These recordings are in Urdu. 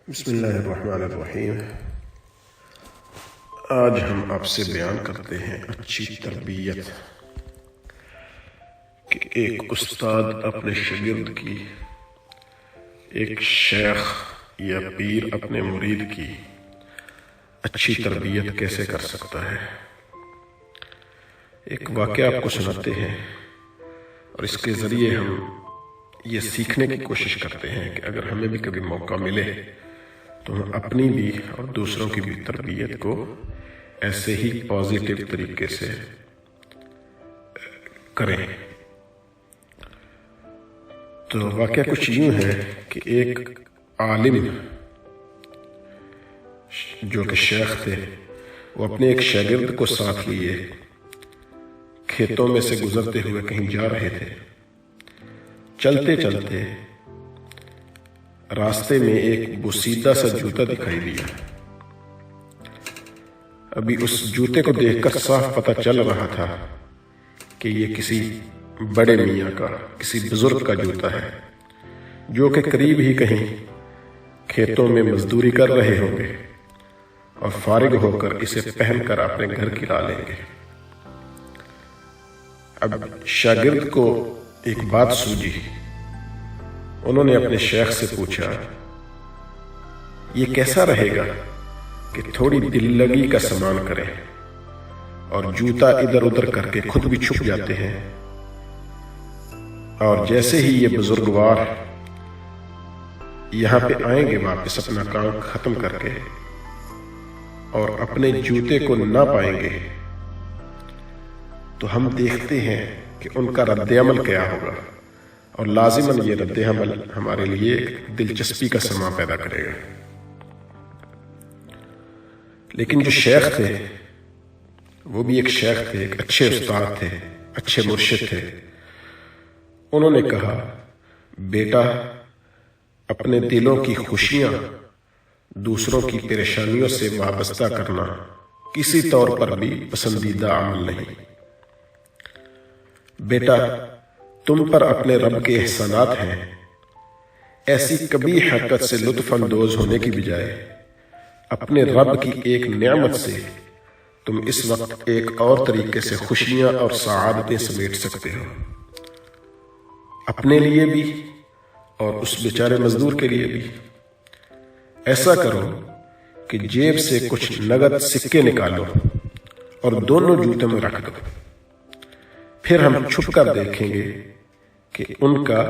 بسم اللہ الرحمن الرحیم۔ آج ہم آپ سے بیان کرتے ہیں اچھی تربیت کہ ایک استاد اپنے شاگرد کی، ایک شیخ یا پیر اپنے مرید کی اچھی تربیت کیسے کر سکتا ہے۔ ایک واقعہ آپ کو سناتے ہیں اور اس کے ذریعے ہم یہ سیکھنے کی کوشش کرتے ہیں کہ اگر ہمیں بھی کبھی موقع ملے تو ہم اپنی بھی اور دوسروں کی بھی تربیت کو ایسے ہی پازیٹیو طریقے سے کریں۔ تو واقعہ کچھ یوں ہے کہ ایک عالم جو کہ شیخ تھے، وہ اپنے ایک شاگرد کو ساتھ لیے کھیتوں میں سے گزرتے ہوئے کہیں جا رہے تھے۔ چلتے چلتے راستے میں ایک بوسیدہ سا جوتا دکھائی دیا۔ ابھی اس جوتے کو دیکھ کر صاف پتہ چل رہا تھا کہ یہ کسی بڑے میاں کا، کسی بزرگ کا جوتا ہے جو کہ قریب ہی کہیں کھیتوں میں مزدوری کر رہے ہوں گے اور فارغ ہو کر اسے پہن کر اپنے گھر کھلا لیں گے۔ اب شاگرد کو ایک بات سوجھی۔ انہوں نے اپنے شیخ سے پوچھا، یہ کیسا رہے گا کہ تھوڑی دل لگی کا سامان کریں اور جوتا ادھر ادھر کر کے خود بھی چھپ جاتے ہیں، اور جیسے ہی یہ بزرگوار یہاں پہ آئیں گے واپس اپنا کام ختم کر کے اور اپنے جوتے کو نہ پائیں گے تو ہم دیکھتے ہیں کہ ان کا رد عمل کیا ہوگا، اور لازماً یہ رد عمل ہمارے لیے دلچسپی کا سما پیدا کرے گا۔ لیکن جو شیخ تھے وہ بھی ایک شیخ تھے، ایک اچھے استاد تھے، اچھے مرشد تھے۔ انہوں نے کہا، بیٹا، اپنے دلوں کی خوشیاں دوسروں کی پریشانیوں سے وابستہ کرنا کسی طور پر بھی پسندیدہ عمل نہیں۔ بیٹا، تم پر اپنے رب کے احسانات ہیں، ایسی کبھی حرکت سے لطف اندوز ہونے کی بجائے اپنے رب کی ایک نعمت سے تم اس وقت ایک اور طریقے سے خوشیاں اور سعادتیں سمیٹ سکتے ہو، اپنے لیے بھی اور اس بیچارے مزدور کے لیے بھی۔ ایسا کرو کہ جیب سے کچھ نقد سکے نکالو اور دونوں جوتوں میں رکھ دو، پھر ہم چھپ کر دیکھیں گے کہ ان کا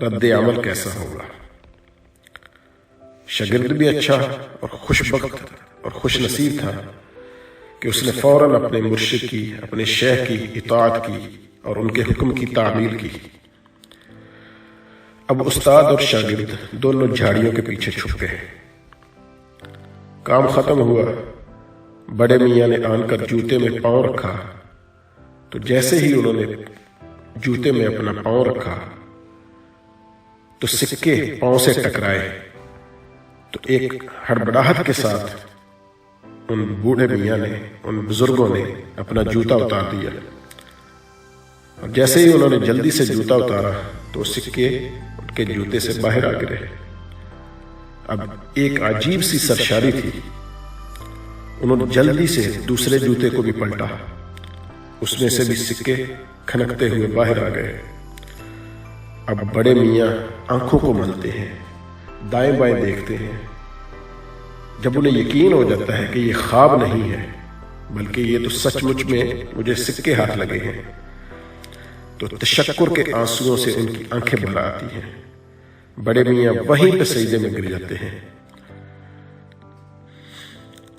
رد عمل کیسا ہوگا۔ شاگرد بھی اچھا اور خوش بخت اور خوش نصیب تھا کہ اس نے فوراً اپنے مرشد کی، اپنے شیخ کی اطاعت کی اور ان کے حکم کی تعمیل کی۔ اب استاد اور شاگرد دونوں جھاڑیوں کے پیچھے چھپ گئے۔ کام ختم ہوا، بڑے میاں نے آن کر جوتے میں پاؤں رکھا، تو جیسے ہی انہوں نے جوتے میں اپنا پاؤں رکھا تو سکے پاؤں سے ٹکرائے، تو ایک ہڑبڑاہٹ کے ساتھ ان بوڑھے میاں نے، ان بزرگوں نے اپنا جوتا اتار دیا، اور جیسے ہی انہوں نے جلدی سے جوتا اتارا تو سکے ان کے جوتے سے باہر آ گرے۔ اب ایک عجیب سی سرشاری تھی، انہوں نے جلدی سے دوسرے جوتے کو بھی پلٹا، اس میں سے بھی سکے کھنکتے ہوئے باہر آ گئے۔ اب بڑے میاں آنکھوں کو ملتے ہیں، دائیں بائیں دیکھتے ہیں۔ جب انہیں یقین ہو جاتا ہے کہ یہ خواب نہیں ہے بلکہ یہ تو سچ مچ میں مجھے سکے ہاتھ لگے ہیں، تو تشکر کے آنسوؤں سے ان کی آنکھیں بھر آتی ہیں۔ بڑے میاں وہیں پہ سجدے میں گر جاتے ہیں،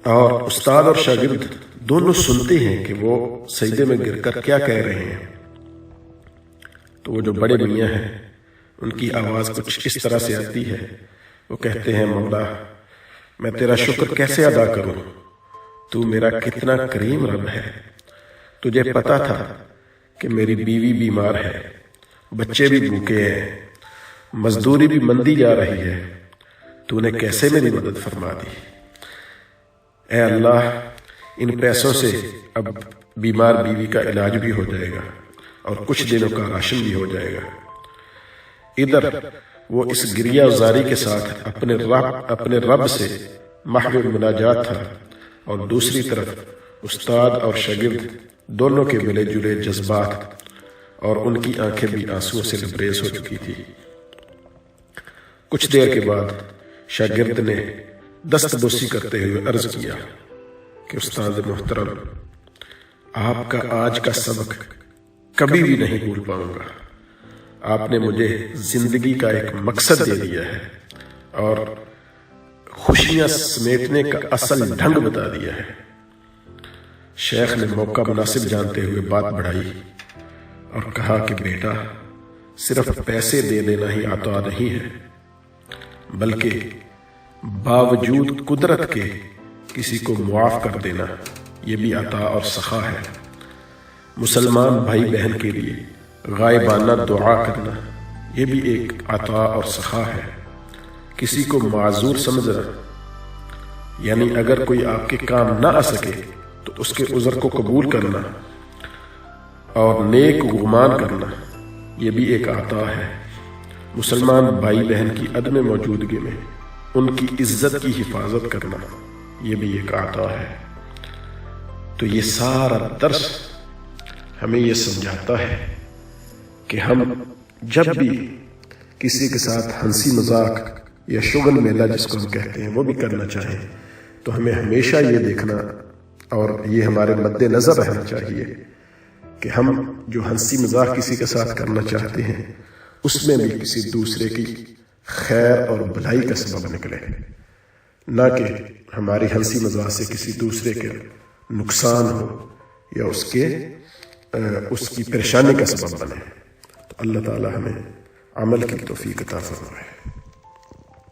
اور استاد اور شاگرد دونوں سنتے ہیں کہ وہ سجدے میں گر کر کیا کہہ رہے ہیں۔ تو وہ جو بڑے میاں ہیں ان کی آواز کچھ اس طرح سے آتی ہے، وہ کہتے ہیں، مولا، میں تیرا شکر کیسے ادا کروں، تو میرا کتنا کریم رب ہے۔ تجھے پتا تھا کہ میری بیوی بیمار ہے، بچے بھی بھوکے ہیں، مزدوری بھی مندی جا رہی ہے، تو نے کیسے میری مدد فرما دی۔ اے اللہ، ان پیسوں سے اب بیمار بیوی کا علاج بھی ہو جائے گا اور کچھ دنوں کا راشن بھی ہو جائے گا۔ ادھر وہ اس گریہ زاری کے ساتھ اپنے رب سے محو مناجات تھا، اور دوسری طرف استاد اور شاگرد دونوں کے ملے جلے جذبات اور ان کی آنکھیں بھی آنسوؤں سے لبریز ہو چکی تھی۔ کچھ دیر کے بعد شاگرد نے دست بوسی کرتے ہوئے عرض کیا کہ استاد محترم، آپ کا آج کا سبق کبھی بھی نہیں بھول پاؤں گا۔ آپ نے مجھے زندگی کا ایک مقصد دے دیا ہے اور خوشیاں سمیٹنے کا اصل ڈھنگ بتا دیا ہے۔ شیخ نے موقع مناسب جانتے ہوئے بات بڑھائی اور کہا کہ بیٹا، صرف پیسے دے دینا ہی عطا نہیں ہے، بلکہ باوجود قدرت کے کسی کو معاف کر دینا یہ بھی عطا اور سخا ہے۔ مسلمان بھائی بہن کے لیے غائبانہ دعا کرنا یہ بھی ایک عطا اور سخا ہے۔ کسی کو معذور سمجھنا، یعنی اگر کوئی آپ کے کام نہ آ سکے تو اس کے عذر کو قبول کرنا اور نیک گمان کرنا یہ بھی ایک عطا ہے۔ مسلمان بھائی بہن کی عدم موجودگی میں ان کی عزت کی حفاظت کرنا یہ بھی ایک عطا ہے۔ تو یہ سارا درس ہمیں یہ سمجھاتا ہے کہ ہم جب بھی کسی کے ساتھ ہنسی مذاق یا شغل میلہ جس کو ہم کہتے ہیں وہ بھی کرنا چاہیں تو ہمیں ہمیشہ یہ دیکھنا اور یہ ہمارے مد نظر رہنا چاہیے کہ ہم جو ہنسی مذاق کسی کے ساتھ کرنا چاہتے ہیں اس میں بھی کسی دوسرے کی خیر اور بھلائی کا سبب نکلے، نہ کہ ہماری ہنسی مذاق سے کسی دوسرے کے نقصان ہو یا اس کی پریشانی کا سبب بنے۔ تو اللہ تعالی ہمیں عمل کی توفیق عطا فرمائے۔